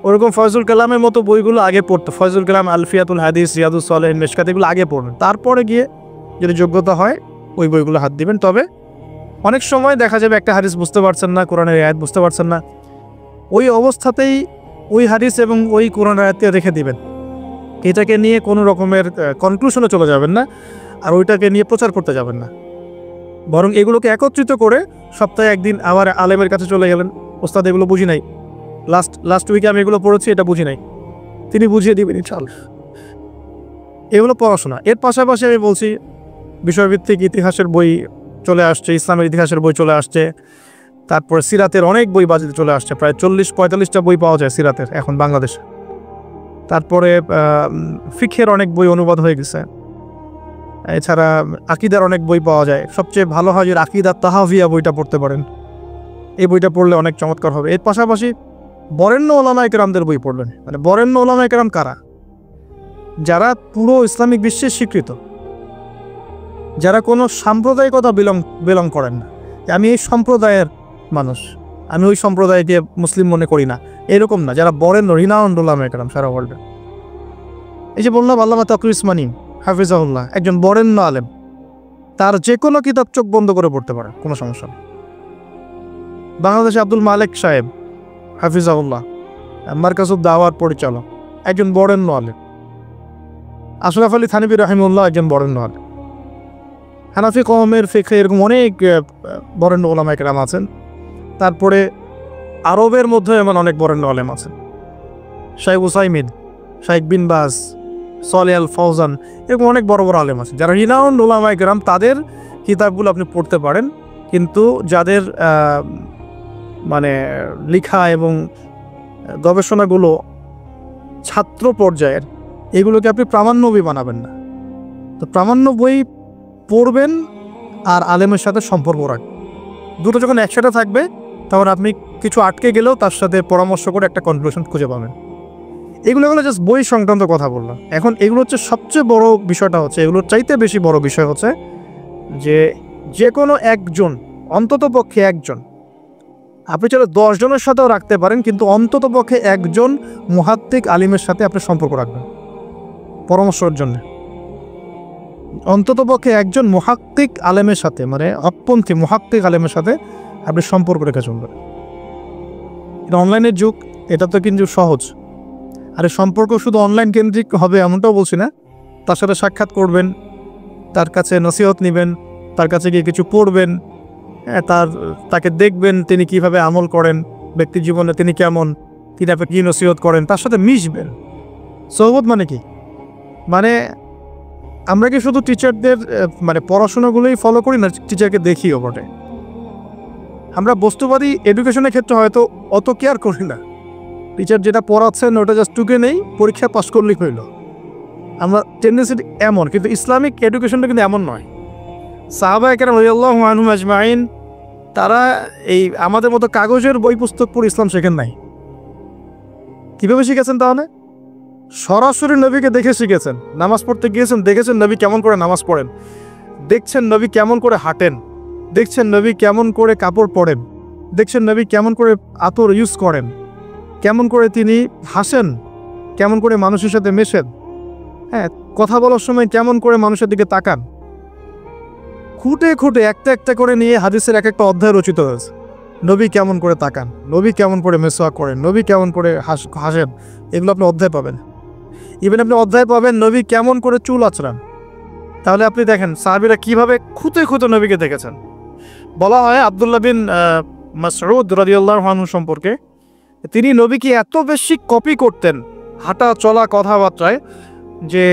ওরকম ফয়জুল কালামের মতো বইগুলো আগে পড়তো, ফয়জুল কালাম, আলফিয়াতুল হাদিস, রিয়াদুস সালেহিন, মিশকাত, এগুলো আগে পড়বেন। তারপরে গিয়ে যদি যোগ্যতা হয় ওই বইগুলো হাত দিবেন। তবে অনেক সময় দেখা যাবে একটা হাদিস বুঝতে পারছেন না, কোরআনের আয়াত বুঝতে পারছেন না, ওই অবস্থাতেই ওই হাদিস এবং ওই কোরআনের আয়াতকে রেখে দিবেন। এটাকে নিয়ে কোনো রকমের কনক্লুশনে চলে যাবেন না, আর ওইটাকে নিয়ে প্রচার করতে যাবেন না। বরং এগুলোকে একত্রিত করে সপ্তাহে একদিন আবার আলেমের কাছে চলে গেলেন, ওস্তাদ এগুলো বুঝি নাই, লাস্ট উইকে আমি এগুলো পড়েছি, এটা বুঝি নাই, তিনি বুঝিয়ে দিবেন ইনশাআল্লাহ। এগুলো পড়াশোনা। এর পাশাপাশি আমি বলছি বিষয়ভিত্তিক ইতিহাসের বই চলে আসছে, ইসলামের ইতিহাসের বই চলে আসছে, তারপরে সিরাতের অনেক বই বাজারে চলে আসছে, প্রায় 40-45টা বই পাওয়া যায় সিরাতের এখন বাংলাদেশে। তারপরে ফিকহের অনেক বই অনুবাদ হয়ে গেছে। এছাড়া আকিদার অনেক বই পাওয়া যায়। সবচেয়ে ভালো হয় যে আকিদা তাহাভিয়া বইটা পড়তে পারেন, এই বইটা পড়লে অনেক চমৎকার হবে। এর পাশাপাশি বরেণ্য ওলামায়ে কেরামদের বই পড়বেন। মানে বরেণ্য ওলামায়ে কেরাম কারা? যারা পুরো ইসলামিক বিশ্বে স্বীকৃত, যারা কোনো সাম্প্রদায়িকতা বিলং করেন না, আমি এই সম্প্রদায়ের মানুষ, আমি ওই সম্প্রদায়কে মুসলিম মনে করি না, এরকম না। যারা বরেণ্য রিনাউন্ড ওলামায়ে কেরাম সারা ওয়ার্ল্ডে। এই যে বললাম আল্লামা তাকিউল ইসমানী হাফিজাহুল্লাহ, একজন বরেণ্য আলেম, তার যে কোনো কিতাব চোখ বন্ধ করে পড়তে পারে, কোনো সমস্যা নেই। বাংলাদেশে আব্দুল মালেক সাহেব হাফিজাহুল্লাহ, মারকাজুদ দাওয়ার পরিচালক, একজন বরেণ্য আলেম। আশরাফ আলী থানভী রাহিমাহুল্লাহ একজন বরেণ্য আলেম। হানাফি কওমের ফিকহে এরকম অনেক বরেণ্য ওলামায়ে কেরাম আছেন। তারপরে আরবের মধ্যে এমন অনেক বরেণ্য আলেম আছেন, শাইখ উসাইমিন, শাইখ বিন বাজ, সলে আল ফৌজান, এরকম অনেক বড় বড় আলেম আছে যারা রিনাউন্ড ওলামায়ে কেরাম। তাদের কিতাবগুলো আপনি পড়তে পারেন, কিন্তু যাদের মানে লেখা এবং গবেষণাগুলো ছাত্র পর্যায়ের, এগুলোকে আপনি প্রামাণ্য বই বানাবেন না। তো প্রামাণ্য বই পড়বেন আর আলেমের সাথে সম্পর্ক রাখবেন। দুটো যখন একসাথে থাকবে তখন আপনি কিছু আটকে গেলেও তার সাথে পরামর্শ করে একটা কনক্লুশন খুঁজে পাবেন। এগুলো জাস্ট বই সংক্রান্ত কথা বললাম। এখন এগুলো হচ্ছে সবচেয়ে বড় বিষয়টা হচ্ছে, এগুলোর চাইতে বেশি বড় বিষয় হচ্ছে যে কোনো একজন, অন্তত পক্ষে একজন, আপনি চাইলে 10 জনের সাথেও রাখতে পারেন, কিন্তু অন্তত পক্ষে একজন মুহাদ্দিক আলিমের সাথে আপনি সম্পর্ক রাখবেন পরামর্শের জন্য। অন্তত পক্ষে একজন মুহাক্কিক আলেমের সাথে, মানে হকপন্থী মুহাক্কিক আলেমের সাথে আপনি সম্পর্ক রেখে চলবেন। এটা অনলাইনের যুগ, এটা তো কিন্তু সহজ। আর সম্পর্ক শুধু অনলাইন কেন্দ্রিক হবে এমনটাও বলছি না, তার সাথে সাক্ষাৎ করবেন, তার কাছে নসিহত নেবেন, তার কাছে গিয়ে কিছু পড়বেন, হ্যাঁ, তাকে দেখবেন তিনি কিভাবে আমল করেন, ব্যক্তি জীবনে তিনি কেমন, তিনি আপনাকে কী নসিহত করেন, তার সাথে মিশবেন। সোহবত মানে কি? মানে আমরা কি শুধু টিচারদের মানে পড়াশোনাগুলোই ফলো করি না, টিচারকে দেখিও বটে। আমরা বস্তুবাদী এডুকেশনের ক্ষেত্রে হয়তো অত কেয়ার করি না, টিচার যেটা পড়াচ্ছেন ওটা জাস্ট টুকে নেই, পরীক্ষা পাস করলেই হইল। আমরা টেন্ডেন্সি এমন, কিন্তু ইসলামিক এডুকেশনটা কিন্তু এমন নয়। সাহাবা একরাম রাদিয়াল্লাহু আনহুম আজমাইন তারা এই আমাদের মতো কাগজের বই পুস্তক পড়ে ইসলাম শেখেন নাই। কীভাবে শিখেছেন তাহলে? সরাসরি নবীকে দেখে শিখেছেন। নামাজ পড়তে গিয়েছেন, দেখেছেন নবী কেমন করে নামাজ পড়েন, দেখছেন নবী কেমন করে হাঁটেন, দেখছেন নবী কেমন করে কাপড় পরেন, দেখছেন নবী কেমন করে আতর ইউজ করেন, কেমন করে তিনি হাসেন, কেমন করে মানুষের সাথে মেশেন, হ্যাঁ, কথা বলার সময় কেমন করে মানুষের দিকে তাকান। খুঁটে খুঁটে একটা একটা করে নিয়ে হাদিসের এক একটা অধ্যায় রচিত হয়েছে। নবী কেমন করে তাকান, নবী কেমন করে মেসওয়াক করেন, নবী কেমন করে হাসেন, এগুলো আপনি অধ্যায় পাবেন। ইভেন আপনি অধ্যায় পাবেন নবী কেমন করে চুল আঁচড়ান। তাহলে আপনি দেখেন সাহাবীরা কিভাবে খুঁতে খুঁতে নবীকে দেখেছেন। বলা হয় আব্দুল্লাহ বিন মাসউদ রাদিয়াল্লাহু আনহু সম্পর্কে, তিনি নবীকে এত বেশি কপি করতেন হাঁটা চলা কথাবার্তায় যে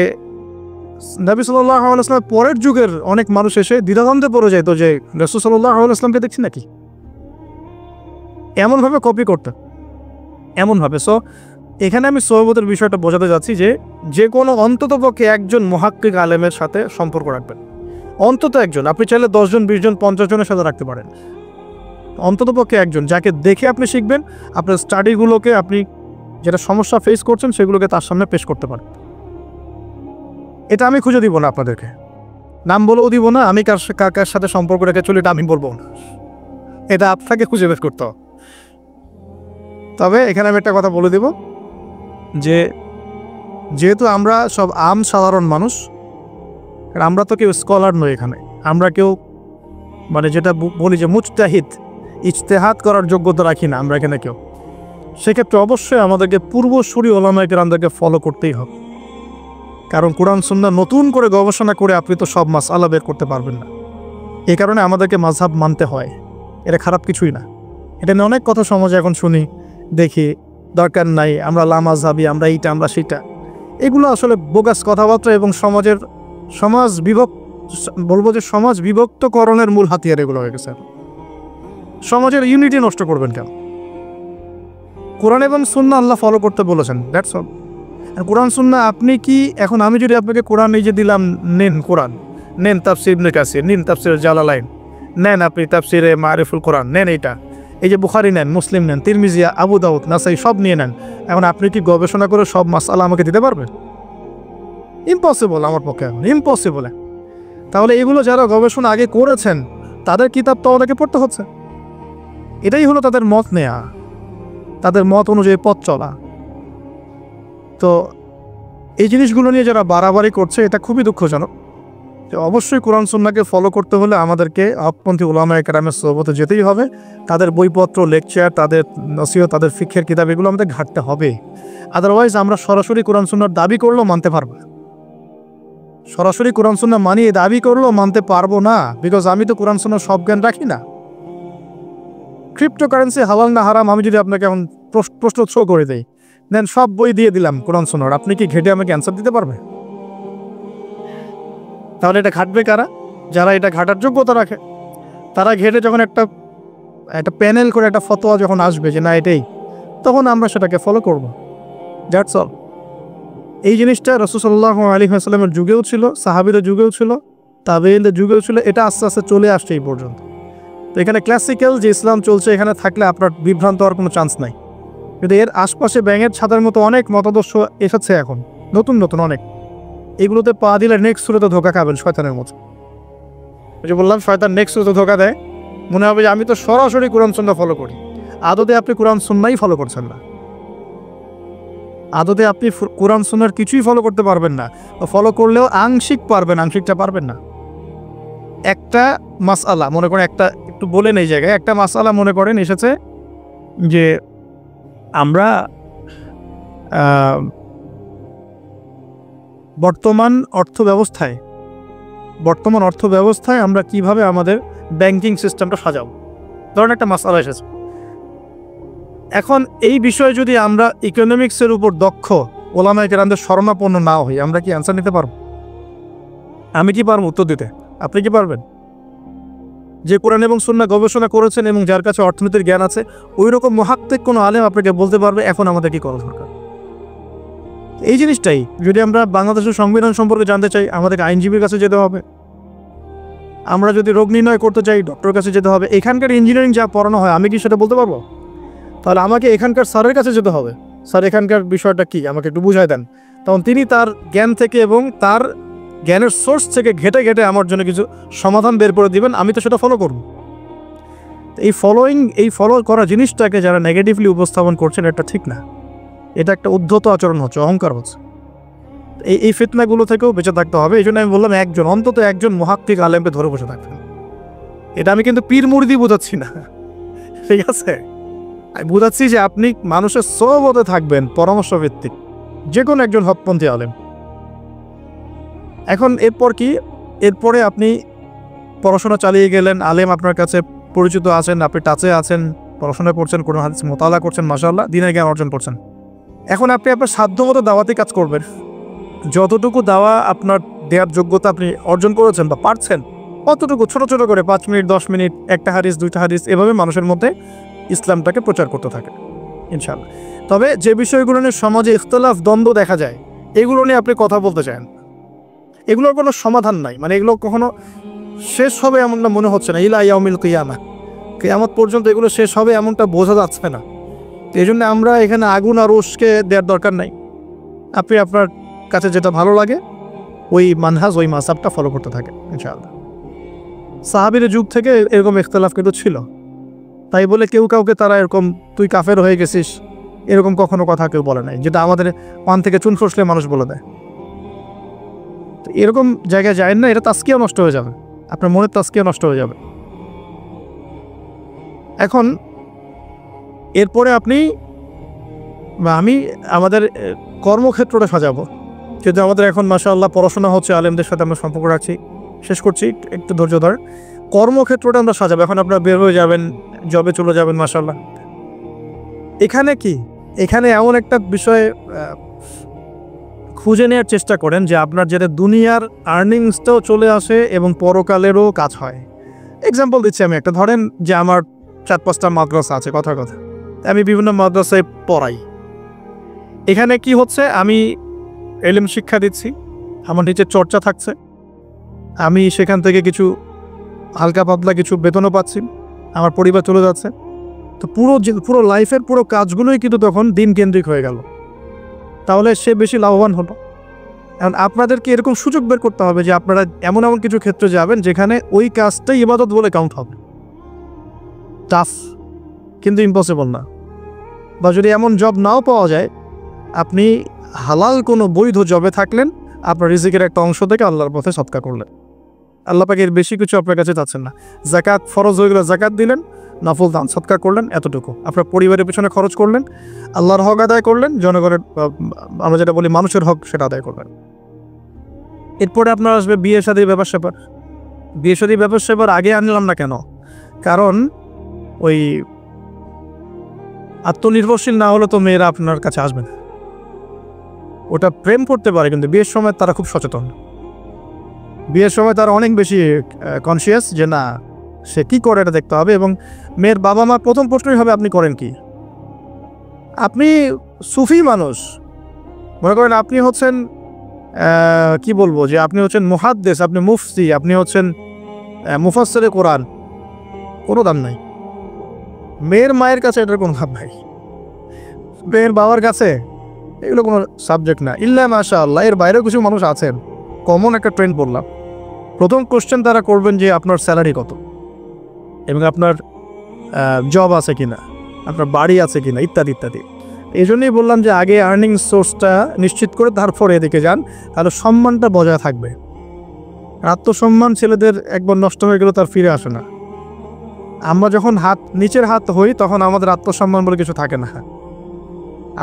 নবী সাল্লাল্লাহু আলাইহি ওয়াসাল্লামের পরের যুগের অনেক মানুষ এসে দ্বিধাদ্বন্দ্বে পড়ে যেত যে রাসূল সাল্লাল্লাহু আলাইহি ওয়াসাল্লামকে দেখছি নাকি, এমনভাবে কপি করতেন, এমনভাবে। সো এখানে আমি সোহবতের বিষয়টা বোঝাতে যাচ্ছি যে যে কোনো অন্ততপক্ষে একজন মুহাক্কিক আলেমের সাথে সম্পর্ক রাখবেন, অন্তত একজন। আপনি চাইলে 10 জন 20 জন 50 জনের সাথে রাখতে পারেন, অন্ততপক্ষে একজন যাকে দেখে আপনি শিখবেন, আপনার স্টাডিগুলোকে আপনি যেটা সমস্যা ফেস করছেন সেগুলোকে তার সামনে পেশ করতে পারেন। এটা আমি খুঁজে দিব না আপনাদেরকে, নাম বলেও দিব না, আমি কার সাথে সম্পর্ক রেখে চলি এটা আমি বলবো না, এটা আপনাকে খুঁজে বের করতে হবে। তবে এখানে আমি একটা কথা বলে দেব যে যেহেতু আমরা সব সাধারণ মানুষ, আমরা তো কেউ স্কলার নই, এখানে আমরা কেউ মানে যেটা বলি যে মুজতাহিদ, ইজতেহাদ করার যোগ্যতা রাখি না আমরা এখানে কেউ। সেক্ষেত্রে অবশ্যই আমাদেরকে পূর্বসূরি ওলামায়ে কেরামদেরকে ফলো করতেই হবে, কারণ কোরআন সুন্নাহ নতুন করে গবেষণা করে আপনি তো সব মাসআলা বের করতে পারবেন না। এই কারণে আমাদেরকে মাযহাব মানতে হয়, এটা খারাপ কিছুই না। এটা নিয়ে অনেক কথা সমাজে এখন শুনি দেখি, দরকার নাই, আমরা লা মাযহাবী, আমরা এইটা আমরা সেটা, এগুলো আসলে বোগাস কথাবার্তা এবং সমাজ বিভক্তকরণের মূল হাতিয়ার এগুলো হয়ে গেছে। সমাজের ইউনিটি নষ্ট করবেন কেন? কোরআন এবং সুন্নাহ আল্লাহ ফলো করতে বলেছেন, দ্যাটস অল। কোরআন সুন্নাহ আপনি কি এখন আমি যদি আপনাকে কোরআন এই যে দিলাম, নেন কোরআন, নেন তাফসীর ইবনে কাসির, নেন তাফসীর জালালাইন, নেন আপনি তাফসীরে মারিফুল কোরআন, নেন এইটা, এই যে বুখারী নেন, মুসলিম নেন, তিরমিজি, আবু দাউদ, নাসাই সব নিয়ে নেন। এখন আপনি কি গবেষণা করে সব মাসআলা আমাকে দিতে পারবেন? ইম্পসিবল, আমার পক্ষে এখন ইম্পসিবল। তাহলে এগুলো যারা গবেষণা আগে করেছেন তাদের কিতাব তো অনেকে পড়তে হচ্ছে। এটাই হলো তাদের মত নেয়া, তাদের মত অনুযায়ী পথ চলা। তো এই জিনিসগুলো নিয়ে যারা বাড়াবাড়ি করছে এটা খুবই দুঃখজনক। তো অবশ্যই কোরআন সুন্নাহকে ফলো করতে হলে আমাদেরকে হকপন্থী উলামায়ে কেরামের সোহবতে যেতেই হবে। তাদের বইপত্র, লেকচার, তাদের নসিহত, তাদের ফিকহের কিতাব এগুলো আমাদের ঘাটতে হবে। আদারওয়াইজ আমরা সরাসরি কোরআন সুন্নাহর দাবি করলেও মানতে পারবো না, সরাসরি কোরআন সুন্নাহ মানিয়ে দাবি করলেও মানতে পারবো না, বিকজ আমি তো কোরআন সুন্নাহর সব জ্ঞান রাখি না। ক্রিপ্টোকারেন্সি হালাল না হারাম আমি যদি আপনাকে এখন প্রশ্ন থ্রো করে দেই, দেন সব বই দিয়ে দিলাম কোরআন সুন্নাহর, আপনি কি ঘেটে আমাকে অ্যান্সার দিতে পারবে? তাহলে এটা ঘাটবে কারা? যারা এটা ঘাটার যোগ্যতা রাখে। তারা ঘেটে যখন একটা প্যানেল করে একটা ফতোয়া যখন আসবে যে না এটাই, তখন আমরা সেটাকে ফলো করব। That's all. এই জিনিসটা রাসূল সাল্লাল্লাহু আলাইহি ওয়াসাল্লামের যুগেও ছিল, সাহাবীদের যুগেও ছিল, তাবেঈনদের যুগেও ছিল, এটা আস্তে আস্তে চলে আসছে এই পর্যন্ত। তো এখানে ক্লাসিক্যাল যে ইসলাম চলছে এখানে থাকলে আপনার বিভ্রান্ত হওয়ার কোনো চান্স নাই। কিন্তু এর আশপাশে ব্যাঙের ছাতার মতো অনেক মতাদর্শ এসেছে এখন, নতুন নতুন অনেক। এগুলোতে পা দিলে নেক্সট সুরতে ধোকা খাবেন শয়তানের মতো। ওই যে বললাম শয়তান নেক্সট সুরতে ধোকা দেয়, মনে হবে যে আমি তো সরাসরি কোরআন সুন্নাহ ফলো করি। আদতে আপনি কোরআন সুন্নাহই ফলো করছেন না, আদতে আপনি কোরআন সুন্নাহর কিছুই ফলো করতে পারবেন না। ফলো করলেও আংশিক পারবেন, আংশিকটা পারবেন না। একটা মাসআলা মনে করেন, একটু বলেন এই জায়গায়, একটা মাসআলা মনে করেন এসেছে যে আমরা বর্তমান অর্থ ব্যবস্থায় বর্তমান অর্থ ব্যবস্থায় আমরা কিভাবে আমাদের ব্যাংকিং সিস্টেমটা সাজাবো। ধরুন একটা মাসআলা এসেছে, এখন এই বিষয়ে যদি আমরা ইকোনমিক্সের উপর দক্ষ ওলামায়ে কেরামদের শরণাপন্ন না হই, আমরা কি অ্যান্সার নিতে পারবো? আমি কি পারবো উত্তর দিতে? আপনি কি পারবেন? যে কোরআন এবং সুন্নাহ গবেষণা করেছেন এবং যার কাছে অর্থনীতির জ্ঞান আছে, ওই রকম মুহাক্কিক কোনো আলেম আপনাকে বলতে পারবে এখন আমাদের কি করা দরকার। এই জিনিসটাই যদি আমরা বাংলাদেশের সংবিধান সম্পর্কে জানতে চাই, আমাদেরকে আইনজীবীর কাছে যেতে হবে। আমরা যদি রোগ নির্ণয় করতে চাই, ডক্টরের কাছে যেতে হবে। এখানকার ইঞ্জিনিয়ারিং যা পড়ানো হয় আমি কি সেটা বলতে পারবো? তাহলে আমাকে এখানকার স্যারের কাছে যেতে হবে, স্যার এখানকার বিষয়টা কি আমাকে একটু বুঝাই দেন। তখন তিনি তার জ্ঞান থেকে এবং তার জ্ঞানের সোর্স থেকে ঘেটে ঘেটে আমার জন্য কিছু সমাধান বের করে দিবেন, আমি তো সেটা ফলো করব। এই ফলো করা জিনিসটাকে যারা নেগেটিভলি উপস্থাপন করছেন, এটা ঠিক না। এটা একটা উদ্ধত আচরণ হচ্ছে, অহংকার হচ্ছে। এই ফিতনাগুলো থেকেও বেঁচে থাকতে হবে। এই জন্য আমি বললাম অন্তত একজন মুহাক্কিক আলেমকে ধরে বসে থাকবেন। এটা আমি কিন্তু পীর মুরিদি বোঝাচ্ছি না, ঠিক আছে? আমি বোঝাচ্ছি যে আপনি মানুষের সোহবতে থাকবেন, পরামর্শ ভিত্তিক, যে কোনো একজন হকপন্থী আলেম। এখন এরপর কি? এরপরে আপনি পড়াশোনা চালিয়ে গেলেন, আলেম আপনার কাছে পরিচিত আছেন, আপনি টাচে আছেন, পড়াশোনা করছেন, কোনো হাদিস মোতালা করছেন, মাশাআল্লাহ দ্বীনের জ্ঞান অর্জন করছেন। এখন আপনি আপনার সাধ্যমতো দাওয়াতি কাজ করবেন। যতটুকু দাওয়া আপনার দেওয়ার যোগ্যতা আপনি অর্জন করেছেন বা পারছেন, অতটুকু ছোট ছোট করে 5 মিনিট 10 মিনিট, একটা হাদিস 2টা হাদিস, এভাবে মানুষের মধ্যে ইসলামটাকে প্রচার করতে থাকে ইনশাআল্লাহ। তবে যে বিষয়গুলো নিয়ে সমাজে ইখতিলাফ দ্বন্দ্ব দেখা যায়, এগুলো নিয়ে আপনি কথা বলতে চান, এগুলোর কোনো সমাধান নাই। মানে এগুলো কখনো শেষ হবে এমনটা মনে হচ্ছে না। ইলা ইয়াউমিল কিয়ামা, কিয়ামত পর্যন্ত এগুলো শেষ হবে এমনটা বোঝা যাচ্ছে না। এই জন্য আমরা এখানে আগুন আর উস্কে দেওয়ার দরকার নাই। আপনি আপনার কাছে যেটা ভালো লাগে ওই মানহাজ, ওই মাযহাবটা ফলো করতে থাকেন ইনশাআল্লাহ। সাহাবীর যুগ থেকে এরকম ইখতিলাফ কিন্তু ছিল, তাই বলে কেউ কাউকে তারা এরকম তুই কাফের হয়ে গেছিস এরকম কখনো কথা কেউ বলে নাই, যেটা আমাদের পান থেকে চুন খসলে মানুষ বলে দেয়। তো এরকম জায়গায় যায় না, এটা তাস্কিয়া নষ্ট হয়ে যাবে, আপনার মনের তাস্কিয়া নষ্ট হয়ে যাবে। এখন এরপরে আপনি বা আমি আমাদের কর্মক্ষেত্রটা সাজাবো। যেহেতু আমাদের এখন মাশাআল্লাহ পড়াশোনা হচ্ছে, আলেমদের সাথে আমরা সম্পর্ক রাখছি, শেষ করছি, একটু ধৈর্য ধর। কর্মক্ষেত্রটা আমরা সাজাবো। এখন আপনারা বের হয়ে যাবেন, জবে চলে যাবেন, মাশাআল্লাহ। এখানে কি, এখানে এমন একটা বিষয় খুঁজে নেওয়ার চেষ্টা করেন যে আপনার যাতে দুনিয়ার আর্নিংসটাও চলে আসে এবং পরকালেরও কাজ হয়। এক্সাম্পল দিচ্ছি আমি একটা, ধরেন যে আমার 4-5টা মাদ্রাসা আছে, কথা আমি বিভিন্ন মাদ্রাসায় পড়াই। এখানে কি হচ্ছে, আমি ইলম শিক্ষা দিচ্ছি, আমার নিচে চর্চা থাকছে, আমি সেখান থেকে কিছু হালকা পাতলা কিছু বেতনও পাচ্ছি, আমার পরিবার চলে যাচ্ছে। তো পুরো লাইফের পুরো কাজগুলোই কিন্তু তখন দিন কেন্দ্রিক হয়ে গেল। তাহলে সে বেশি লাভবান হলো। এখন আপনাদেরকে এরকম সুযোগ বের করতে হবে যে আপনারা এমন এমন কিছু ক্ষেত্রে যাবেন যেখানে ওই কাজটাই ইবাদত বলে কাউন্ট হবে। টাফ কিন্তু ইম্পসিবল না। বা যদি এমন জব নাও পাওয়া যায়, আপনি হালাল কোনো বৈধ জবে থাকলেন, আপনার রিজিকের একটা অংশ থেকে আল্লাহর পথে সদকা করলেন। আল্লাহ পাকের বেশি কিছু আপনার কাছে চাচ্ছেন না। যাকাত ফরজ হয়ে গেলে যাকাত দিলেন, নফল দান সদকা করলেন, এতটুকু আপনার পরিবারের পেছনে খরচ করলেন, আল্লাহর হক আদায় করলেন, জনগণের আমরা যেটা বলি মানুষের হক সেটা আদায় করবেন। এরপরে আপনার আসবে বিয়ে শাদীর ব্যাপার স্যাপার। বিয়ে শাদীর ব্যাপার স্যাপার আগে আনলাম না কেন? কারণ ওই আত্মনির্ভরশীল না হলে তো মেয়েরা আপনার কাছে আসবে না। ওটা প্রেম করতে পারে, কিন্তু বিয়ের সময় তারা খুব সচেতন। বিয়ের সময় তারা অনেক বেশি কনসিয়াস যে না, সে কী করে এটা দেখতে হবে। এবং মেয়ের বাবা মা প্রথম প্রশ্নই হবে আপনি করেন কি। আপনি সুফি মানুষ, মনে করেন আপনি হচ্ছেন কি বলবো, যে আপনি হচ্ছেন মুহাদ্দিস, আপনি মুফতি, আপনি হচ্ছেন মুফাসসিরে কোরআন, কোনো দাম নাই। মেয়ের মায়ের কাছে এটার কোনো দাম নাই, মেয়ের বাবার কাছে এগুলো কোনো সাবজেক্ট না। ইল্লা মাশাআল্লাহ, এর বাইরেও কিছু মানুষ আছেন, কমন একটা ট্রেন্ড বললাম। প্রথম কোশ্চেন তারা করবেন যে আপনার স্যালারি কত, এবং আপনার জব আছে কিনা, আপনার বাড়ি আছে কিনা, ইত্যাদি ইত্যাদি। এই জন্যই বললাম যে আগে আর্নিং সোর্সটা নিশ্চিত করে তারপরে এদিকে যান, তাহলে সম্মানটা বজায় থাকবে। আত্মসম্মান ছেলেদের একবার নষ্ট হয়ে গেলে তার ফিরে আসে না। আমরা যখন নিচের হাত হই তখন আমাদের আত্মসম্মান বলে কিছু থাকে না।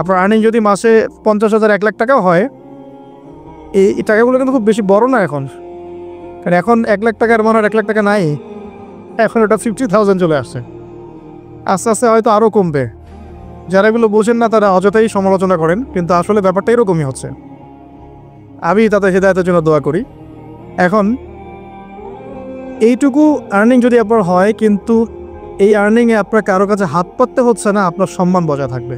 আপনার আর্নিং যদি মাসে 50,000 1 লাখ টাকাও হয়, এই টাকাগুলো কিন্তু খুব বেশি বড় না এখন। কারণ এখন 1 লাখ টাকার মনে হয় 1 লাখ টাকা নাই, এখন ওটা 50,000 চলে আসছে। আস্তে আস্তে হয়তো আরও কমবে। যারা এগুলো বোঝেন না তারা অযথাই সমালোচনা করেন, কিন্তু আসলে ব্যাপারটা এরকমই হচ্ছে। আমি তাদের হেদায়েতের জন্য দোয়া করি। এখন এইটুকু আর্নিং যদি আপনার হয়, কিন্তু এই আর্নিংয়ে আপনার কারো কাছে হাত পাততে হচ্ছে না, আপনার সম্মান বজায় থাকবে।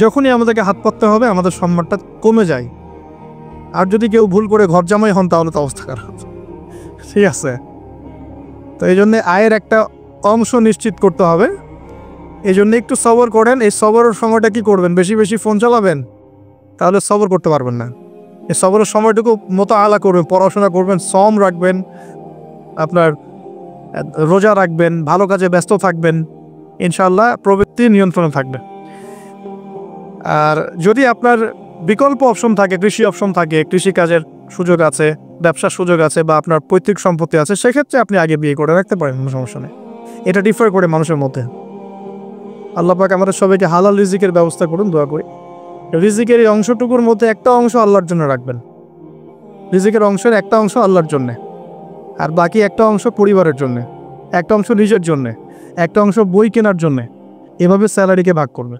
যখনই আমাদেরকে হাত পাততে হবে আমাদের সম্মানটা কমে যায়। আর যদি কেউ ভুল করে ঘর জামাই হন তাহলে তো অবস্থা খারাপ, ঠিক আছে? তো এই জন্যে আয়ের একটা অংশ নিশ্চিত করতে হবে। এই জন্য একটু সবর করেন। এই সবরের সময়টা কি করবেন? বেশি বেশি ফোন চালাবেন? তাহলে সবর করতে পারবেন না। এই সবরের সময়টুকু মতো আলা করবেন, পড়াশোনা করবেন, সম রাখবেন, আপনার রোজা রাখবেন, ভালো কাজে ব্যস্ত থাকবেন, ইনশাআল্লাহ প্রবৃত্তি নিয়ন্ত্রণে থাকবে। আর যদি আপনার বিকল্প অপশন থাকে, কৃষি অপশন থাকে, কৃষিকাজের সুযোগ আছে, ব্যবসার সুযোগ আছে, বা আপনার পৈতৃক সম্পত্তি আছে, সেক্ষেত্রে আপনি আগে বিয়ে করে রাখতে পারেন, কোনো সমস্যা নেই। এটা ডিফার করে মানুষের মধ্যে। আল্লাহ পাক আমাদের সবাইকে হালাল রিজিকের ব্যবস্থা করুন, দোয়া করি। রিজিকের এই অংশটুকুর মধ্যে একটা অংশ আল্লাহর জন্য রাখবেন। রিজিকের অংশের একটা অংশ আল্লাহর জন্যে, আর বাকি একটা অংশ পরিবারের জন্যে, একটা অংশ নিজের জন্যে, একটা অংশ বই কেনার জন্যে। এভাবে স্যালারিকে ভাগ করবে।